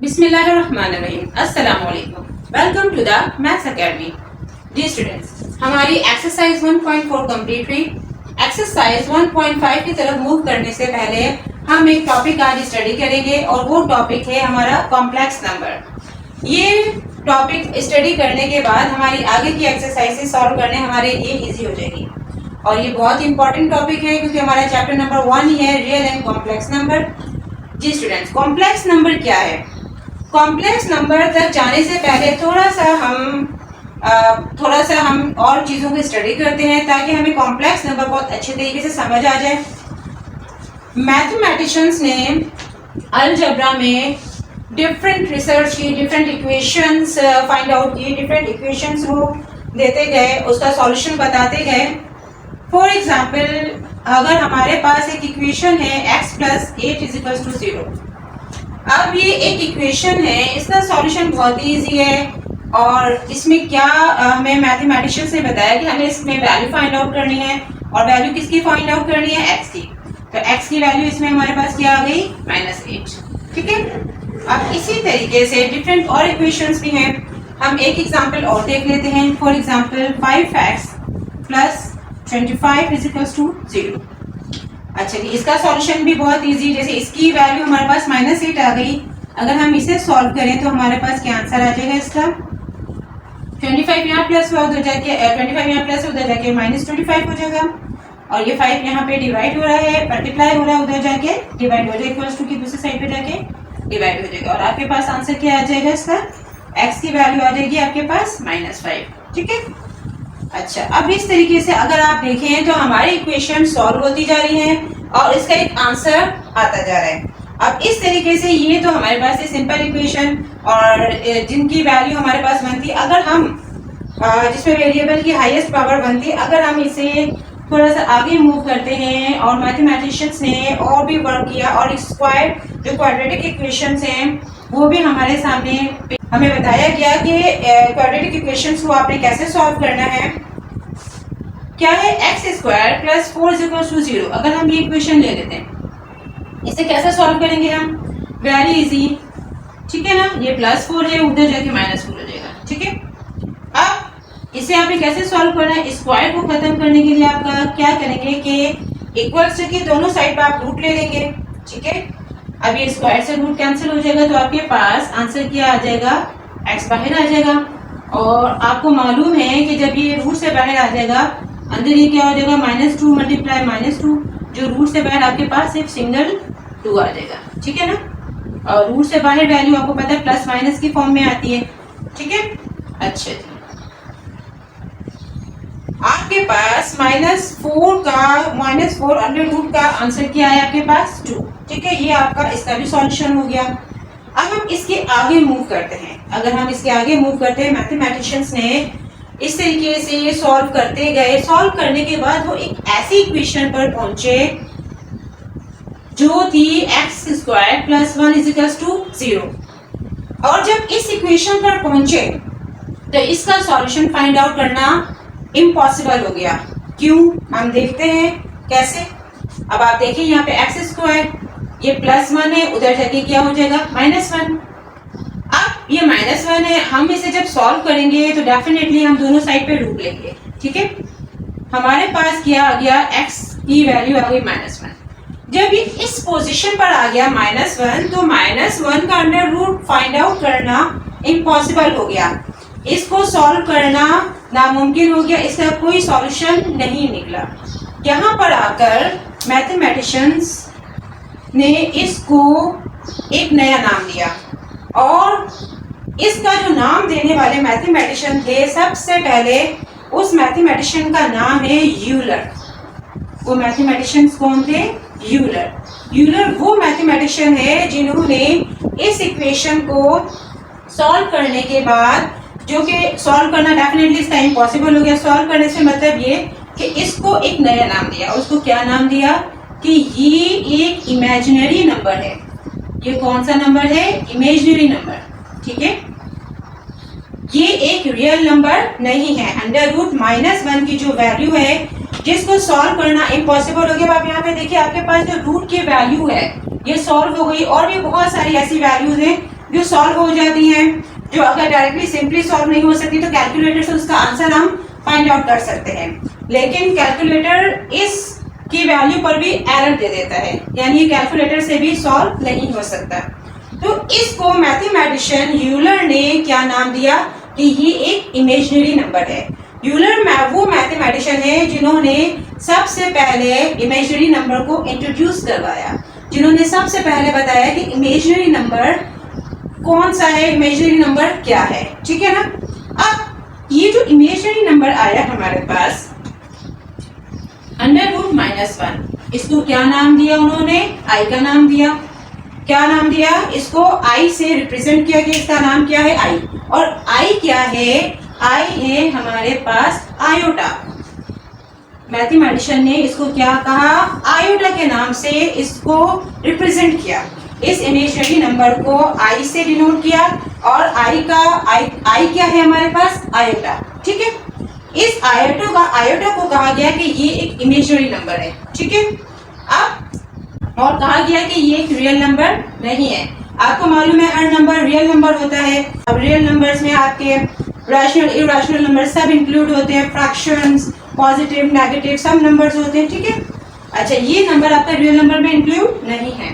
बिस्मिल्लाहिर्रहमानिर्रहीम। अस्सलाम वालेकुम। Welcome to the maths academy. जी स्टूडेंट्स, हमारी एक्सरसाइज 1.4 कंप्लीट हुई। एक्सरसाइज 1.5 की तरफ मूव करने से पहले हम एक टॉपिक आज स्टडी करेंगे और वो टॉपिक है हमारा कॉम्प्लेक्स नंबर। ये टॉपिक स्टडी करने के बाद हमारी आगे की एक्सरसाइजेस सॉल्व करने हमारे लिए इजी हो जाएगी और ये बहुत इंपॉर्टेंट टॉपिक है क्योंकि हमारा चैप्टर नंबर 1 ही है, रियल एंड कॉम्प्लेक्स नंबर। जी स्टूडेंट्स, कॉम्प्लेक्स नंबर क्या है? कॉम्प्लेक्स नंबर तक जाने से पहले थोड़ा सा हम और चीज़ों की स्टडी करते हैं ताकि हमें कॉम्प्लेक्स नंबर बहुत अच्छे तरीके से समझ आ जाए। मैथमेटिशियंस ने अलजेब्रा में डिफरेंट रिसर्च की, डिफरेंट इक्वेशंस फाइंड आउट की, डिफरेंट इक्वेशंस वो देते गए, उसका सॉल्यूशन बताते गए। फॉर एग्जाम्पल, अगर हमारे पास एक इक्वेशन है x + 8 = 0। अब ये एक इक्वेशन है, इसका सॉल्यूशन बहुत ही इजी है और इसमें क्या हमें मैथमेटिशियंस ने बताया कि हमें इसमें वैल्यू फाइंड आउट करनी है और वैल्यू किसकी फाइंड आउट करनी है? x की। तो x की वैल्यू इसमें हमारे पास क्या आ गई? -8। ठीक है। अब इसी तरीके से डिफरेंट और इक्वेशंस भी हैं। हम एक एग्जांपल और देख लेते हैं। For example 5x + 25 = 0। अच्छा जी, इसका सॉल्यूशन भी बहुत इजी। जैसे इसकी वैल्यू हमारे पास -8 आ गई, अगर हम इसे सॉल्व करें तो हमारे पास क्या आंसर आ जाएगा इसका? 25 यहाँ प्लस हुआ, उधर जाके 25 यहाँ प्लस उधर जाके -25 हो जाएगा और ये 5 यहाँ पे डिवाइड हो रहा है, मल्टीप्लाई हो रहा है, उधर जाके डिवाइड हो जाएगा, इक्वल्स टू की दूसरी साइड पे जाके डिवाइड हो जाएगा और आपके पास आंसर क्या आ जाएगा इसका? x की वैल्यू आ जाएगी आपके पास -5। ठीक है। अच्छा, अब इस तरीके से अगर आप देखें तो हमारी इक्वेशन सॉल्व होती जा रही है और इसका एक आंसर आता जा रहा है। अब इस तरीके से ये तो हमारे पास है सिंपल इक्वेशन और जिनकी वैल्यू हमारे पास बनती, अगर हम जिसमें वेरिएबल की हाईएस्ट पावर बनती, अगर हम इसे थोड़ा सा आगे मूव करते हैं और मैथमेटिशियंस ने और भी वर्क किया और स्क्वायर जो क्वाड्रेटिक इक्वेशंस हैं वो भी हमारे सामने हमें बताया गया कि क्वाड्रेटिक इक्वेशंस को आपने कैसे सॉल्व करना है। क्या है? x² + 4 = 0। अगर हम ये इक्वेशन ले लेते हैं, इसे कैसे सॉल्व करेंगे हम? Very easy. ठीक है ना, ये +4 है, उधर जाके -4 हो जाएगा। ठीक है। अब इसे आपने कैसे सॉल्व करना है? स्क्वायर को खत्म करने के लिए आपका क्या करेंगे कि इक्वल्स के दोनों साइड पर आप रूट ले लेंगे। ठीक है। अब ये स्क्वायर से रूट कैंसिल हो जाएगा तो आपके पास आंसर क्या आ जाएगा? x बाहर आ जाएगा और आपको मालूम है कि जब ये रूट से बाहर आ जाएगा अंदर ये क्या हो जाएगा? -2 × -2। जो रूट से बाहर आपके पास सिर्फ सिंगल 2 आ जाएगा। ठीक है ना। और रूट से बाहर वैल्यू आपको पता है प्लस माइनस की फॉर्म में आती है। ठीक है। अच्छा जी, आपके पास -4 अंडर रूट का आंसर क्या है आपके पास? 2। ठीक है, ये आपका इसका भी सॉल्यूशन हो गया। अब हम इसके आगे मूव करते हैं। अगर हम इसके आगे मूव करते हैं, मैथमेटिशियंस ने इस तरीके से सॉल्व करते गए। सॉल्व करने के बाद वो एक ऐसी इक्वेशन पर पहुंचे जो थी x² + 1 = 0 और जब इस इक्वेशन पर पहुंचे तो इसका सॉल्यूशन फाइंड आउट करना इम्पॉसिबल हो गया। क्यों? हम देखते हैं कैसे। अब आप देखिए यहाँ पे x², ये +1 है, उधर जाके क्या हो जाएगा? -1। अब ये -1 है, हम इसे जब सॉल्व करेंगे तो डेफिनेटली हम दोनों साइड पे रूट लेंगे। ठीक है। हमारे पास क्या आ गया? x की वैल्यू आ गई -1। जब ये इस पोजीशन पर आ गया -1 तो -1 का अंडर रूट फाइंड आउट करना इम्पॉसिबल हो गया। इसको सॉल्व करना नामुमकिन हो गया, इसका कोई सॉल्यूशन नहीं निकला। यहाँ पर आकर मैथमेटिशियंस ने इसको एक नया नाम दिया और इसका जो नाम देने वाले मैथमेटिशियन थे, सबसे पहले उस मैथमेटिशियन का नाम है यूलर। वो मैथमेटिशियंस कौन थे? यूलर। यूलर वो मैथमेटिशियन है जिन्होंने इस इक्वेशन को सॉल्व करने के बाद, जो कि सॉल्व करना डेफिनेटली इसका इम्पॉसिबल हो गया, सॉल्व करने से मतलब ये कि इसको एक नया नाम दिया। उसको क्या नाम दिया कि ये एक इमेजिनरी नंबर है। ये कौन सा नंबर है? Imaginary number. ठीक है, ये एक रियल नंबर नहीं है। अंडर रूट -1 की जो वैल्यू है जिसको सॉल्व करना इम्पॉसिबल हो गया। आप यहाँ पे देखिए, आपके पास जो रूट की वैल्यू है ये सॉल्व हो गई और भी बहुत सारी ऐसी वैल्यूज हैं जो सॉल्व हो जाती हैं, जो अगर डायरेक्टली सिंपली सॉल्व नहीं हो सकती तो कैलकुलेटर से उसका आंसर हम फाइंड आउट कर सकते हैं, लेकिन कैलकुलेटर इस की वैल्यू पर भी एरर दे देता है, यानी कैलकुलेटर से भी सॉल्व नहीं हो सकता। तो इसको मैथमेटिशियन यूलर ने क्या नाम दिया कि ये एक इमेजिनरी नंबर है। यूलर वो मैथमेटिशियन है जिन्होंने सबसे पहले इमेजिनरी नंबर को इंट्रोड्यूस करवाया, जिन्होंने सबसे पहले बताया कि इमेजिनरी नंबर कौन सा है, इमेजिनरी नंबर क्या है, ठीक है ना। अब ये जो इमेजिनरी नंबर आया हमारे पास √-1, इसको क्या नाम दिया उन्होंने, आई का नाम दिया। क्या नाम दिया, इसको आई से रिप्रेजेंट किया गया, इसका नाम क्या है, आई। और आई क्या है, आई है हमारे पास आयोटा। मैथमेटिशियन ने इसको क्या कहा, आयोटा के नाम से इसको रिप्रेजेंट किया। इस इमेजिनरी नंबर को आई से डिनोट किया और आई क्या है हमारे पास, आयोटा, ठीक है। इस आयोटा को कहा गया कि ये एक इमेजिनरी नंबर है, ठीक है। अब और कहा गया कि ये एक रियल नंबर नहीं है। आपको मालूम है हर नंबर रियल नंबर होता है। अब रियल नंबर्स में आपके रैशनल इरैशनल नंबर सब इंक्लूड होते हैं, फ्रैक्शंस, पॉजिटिव नेगेटिव सब नंबर्स होते हैं, ठीक है। अच्छा, ये नंबर आपका रियल नंबर में इंक्लूड नहीं है।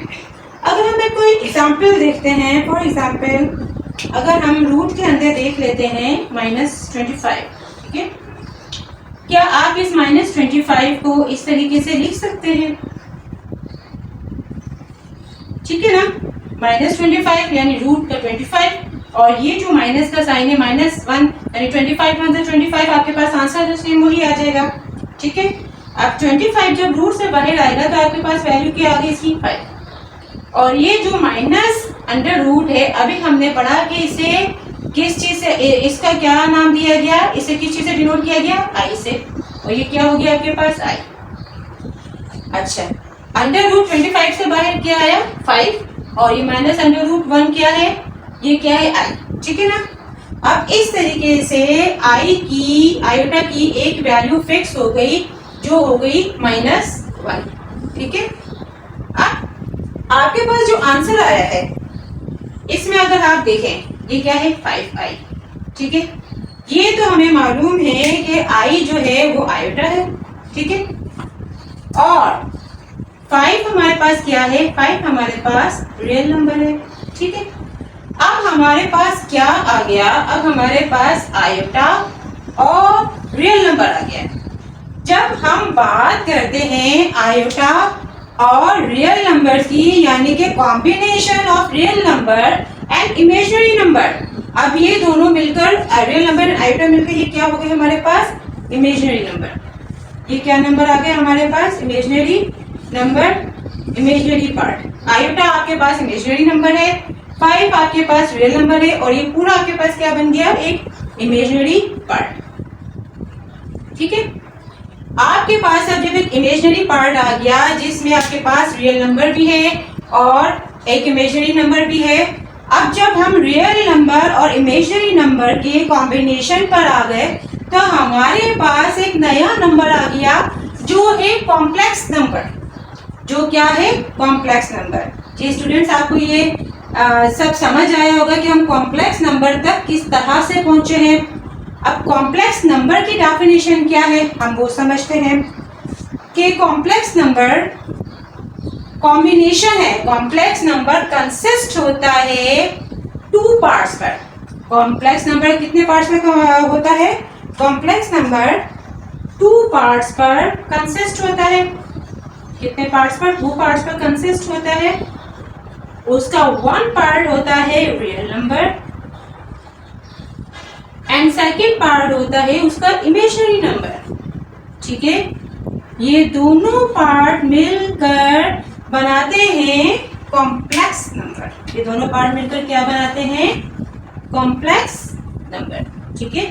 अगर हम कोई एग्जाम्पल देखते हैं, फॉर एग्जाम्पल अगर हम रूट के अंदर देख लेते हैं -25, ठीक है। क्या आप इस -25 को इस तरीके से लिख सकते हैं, ठीक है ना। -25 यानी रूट का 25 और ये जो माइनस का साइन है -1 यानी 25 × 25 आपके पास आंसर जो सेम वही आ जाएगा, ठीक है। अब 25 जब रूट से बाहर आएगा तो आपके पास वैल्यू क्या आ गई, इसकी 5। और ये जो -√, है अभी हमने पढ़ा कि इसे किस चीज से, इसका क्या नाम दिया गया, इसे किस चीज से डिनोट किया गया, आई से। और ये क्या हो गया आपके पास, आई। अच्छा, √25 से बाहर क्या आया, 5 और ये -√1 क्या है, ये क्या है, आई, ठीक है ना। अब इस तरीके से आयोटा की एक वैल्यू फिक्स हो गई जो हो गई -1, ठीक है। अब आपके पास जो आंसर आया है इसमें अगर आप देखें ये क्या है, 5i, ठीक है। ये तो हमें मालूम है कि आई जो है वो आयोटा है, ठीक है। और 5 हमारे पास क्या है, 5 हमारे पास रियल नंबर है, ठीक है। अब हमारे पास क्या आ गया, अब हमारे पास आयोटा और रियल नंबर आ गया। जब हम बात करते हैं आयोटा और रियल नंबर की, यानी कि combination of real number and imaginary number, अब ये दोनों मिलकर रियल नंबर एंड आयोटा मिलकर ये क्या हो गए हमारे पास, इमेजिनरी नंबर। ये क्या नंबर आ गया हमारे पास, imaginary number, imaginary part. Iota आपके पास इमेजिनरी नंबर है, 5 आपके पास रियल नंबर है और ये पूरा आपके पास क्या बन गया, एक इमेजिनरी पार्ट, ठीक है। आपके पास अब जब एक इमेजिनरी पार्ट आ गया जिसमें आपके पास रियल नंबर भी है और एक इमेजिनरी नंबर भी है, अब जब हम रियल नंबर और इमेजिनरी नंबर के कॉम्बिनेशन पर आ गए तो हमारे पास एक नया नंबर आ गया जो है कॉम्प्लेक्स नंबर। जो क्या है, कॉम्प्लेक्स नंबर। जी स्टूडेंट्स, आपको ये सब समझ आया होगा कि हम कॉम्प्लेक्स नंबर तक किस तरह से पहुंचे हैं। अब कॉम्प्लेक्स नंबर की डेफिनेशन क्या है हम वो समझते हैं कि कॉम्प्लेक्स नंबर कॉम्बिनेशन है। कॉम्प्लेक्स नंबर कंसिस्ट होता है 2 पार्ट्स पर। कॉम्प्लेक्स नंबर कितने पार्ट्स में होता है, कॉम्प्लेक्स नंबर 2 पार्ट्स पर कंसिस्ट होता है। कितने पार्ट्स पर, 2 पार्ट्स पर कंसिस्ट होता है। उसका 1 पार्ट होता है real number and second part होता है उसका इमेजिनरी नंबर, ठीक है। ये दोनों पार्ट मिलकर बनाते हैं कॉम्प्लेक्स नंबर। ये दोनों पार्ट मिलकर क्या बनाते हैं, कॉम्प्लेक्स नंबर, ठीक है।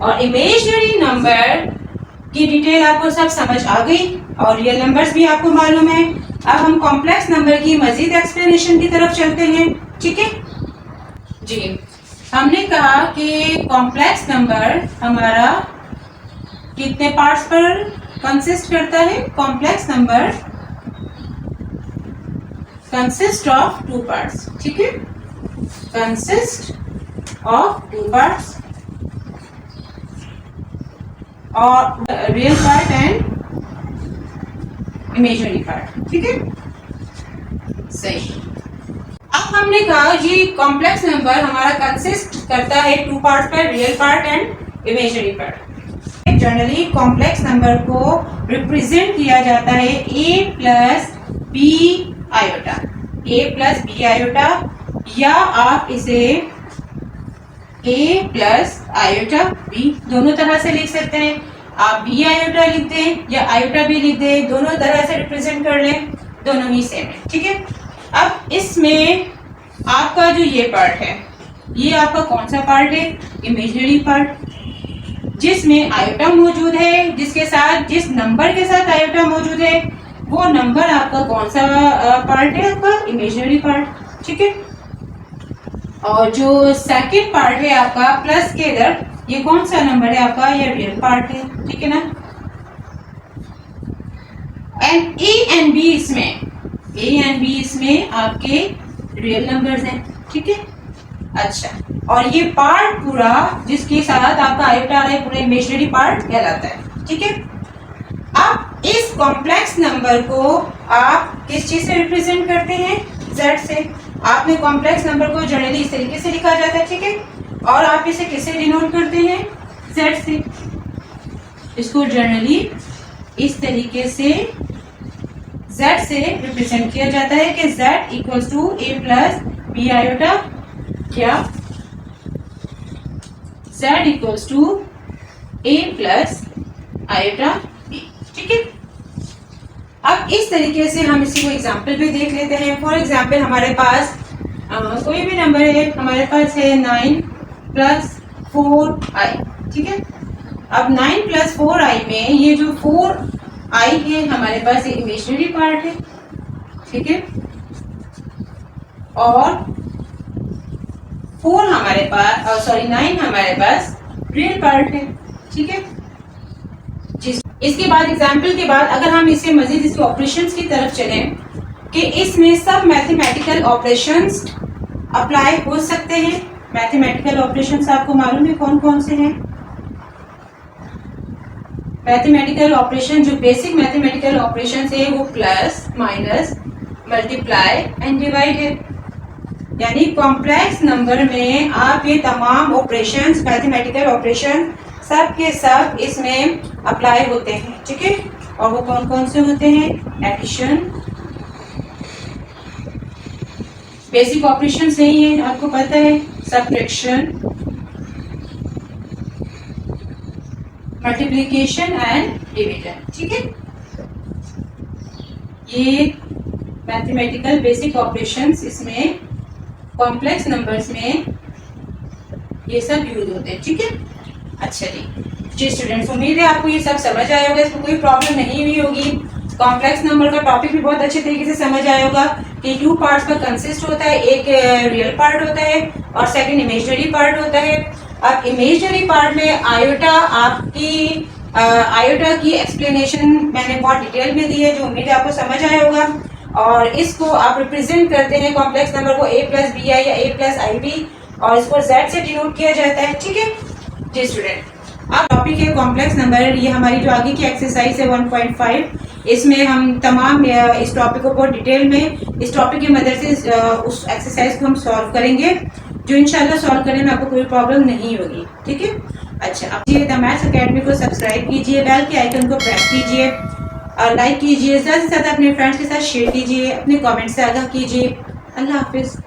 और इमेजिनरी नंबर की डिटेल आपको सब समझ आ गई और रियल नंबर्स भी आपको मालूम है। अब हम कॉम्प्लेक्स नंबर की मजीद एक्सप्लेनेशन की तरफ चलते हैं, ठीक है जी। हमने कहा कि कॉम्प्लेक्स नंबर हमारा कितने पार्ट्स पर कंसिस्ट करता है, complex number consist of 2 parts, ठीक है। कंसिस्ट ऑफ टू पार्ट्स और real part and imaginary part. ठीक है, सही। अब हमने कहा ये कॉम्प्लेक्स नंबर हमारा कंसिस्ट करता है टू पार्ट्स पर, real part and imaginary part. Generally complex number को रिप्रेजेंट किया जाता है a plus b iota, a plus b iota, या आप इसे a प्लस आयोटा b दोनों तरह से लिख सकते हैं। आप बी आयोटा लिख दें या आयोटा भी लिख दें, दोनों तरह से रिप्रेजेंट कर लें, दोनों ही सेम है। ठीक है, अब इसमें आपका जो ये पार्ट है, ये आपका कौन सा पार्ट है? इमेजिनरी पार्ट, जिसमें आयोटा मौजूद है, जिसके साथ जिस नंबर के साथ आयोटा मौजूद है वो नंबर आपका कौन सा पार्ट है? आपका इमेजिनरी पार्ट। ठीक है, और जो सेकंड पार्ट है आपका प्लस के इधर, ये कौन सा नंबर है आपका? ये रियल पार्ट है। ठीक है ना, एंड ए एंड बी इसमें आपके रियल नंबर्स हैं। ठीक है, अच्छा, और ये पार्ट पूरा जिसके साथ आपका आयोटा आ रहा है पूरा इमेजिनरी पार्ट कहलाता है। ठीक है, अब इस कॉम्प्लेक्स नंबर को आप किस चीज से रिप्रेजेंट करते हैं? z से। आपने कॉम्प्लेक्स नंबर को जनरली इस तरीके से लिखा जाता है। ठीक है, और आप इसे किससे डिनोट करते हैं? z से। इसको जनरली इस तरीके से z से रिप्रेजेंट किया जाता है कि z equals to a plus b iota, क्या z equals to a plus iota b। ठीक है, अब इस तरीके से हम इसी को एग्जाम्पल भी देख लेते हैं। फॉर एग्जाम्पल हमारे पास कोई भी नंबर है, हमारे पास है 9 प्लस 4i। ठीक है, अब 9 प्लस 4i में ये जो 4i है हमारे पास ये इमेजिनरी पार्ट है। ठीक है, और 4 हमारे पास 9 हमारे पास रियल पार्ट है। ठीक है, इसके बाद एग्जाम्पल के बाद अगर हम इसे मजीद इसके ऑपरेशंस की तरफ चलें कि इसमें सब मैथमेटिकल ऑपरेशंस अप्लाई हो सकते हैं। मैथमेटिकल ऑपरेशंस आपको मालूम है कौन कौन से हैं? मैथमेटिकल ऑपरेशन जो बेसिक मैथमेटिकल ऑपरेशंस है वो plus, minus, multiply and divide है। यानी कॉम्प्लेक्स नंबर में आप ये तमाम ऑपरेशंस, मैथमेटिकल ऑपरेशन सब के सब इसमें अप्लाई होते हैं। ठीक है, और वो कौन कौन से होते हैं? एडिशन, बेसिक ऑपरेशन नहीं है आपको पता है, सब्ट्रैक्शन, मल्टीप्लिकेशन एंड डिवीजन। ठीक है, ये मैथमेटिकल बेसिक ऑपरेशंस इसमें कॉम्प्लेक्स नंबर्स में ये सब यूज होते हैं। ठीक है, अच्छा जी स्टूडेंट्स, उम्मीद है आपको ये सब समझ आया होगा, इसमें कोई प्रॉब्लम नहीं हुई होगी। कॉम्प्लेक्स नंबर का टॉपिक भी बहुत अच्छे तरीके से समझ आया होगा कि 2 पार्ट्स का कंसिस्ट होता है, एक रियल पार्ट होता है और सेकंड इमेजिनरी पार्ट होता है। अब इमेजिनरी पार्ट में आयोटा की एक्सप्लेनेशन मैंने बहुत डिटेल में दी है, जो उम्मीद है आपको समझ आया होगा। और इसको आप रिप्रेजेंट करते हैं कॉम्प्लेक्स नंबर को a प्लस बी आई या a प्लस आई बी, और इसको z से डिनोट किया जाता है। ठीक है जी स्टूडेंट, अब टॉपिक है कॉम्प्लेक्स नंबर। ये हमारी जो आगे की एक्सरसाइज है 1.5, इसमें हम तमाम इस टॉपिक को बहुत डिटेल में इस टॉपिक की मदद से उस एक्सरसाइज को हम सॉल्व करेंगे, जो इंशाल्लाह सॉल्व करने में आपको कोई प्रॉब्लम नहीं होगी। ठीक है, अच्छा, अब ये द मैथ्स अकेडमी को सब्सक्राइब कीजिए, बेल के आइकन को प्रेस कीजिए और लाइक कीजिए, ज़्यादा से ज़्यादा अपने फ्रेंड्स के साथ शेयर कीजिए, अपने कमेंट से आगाह कीजिए। अल्लाह हाफिज़।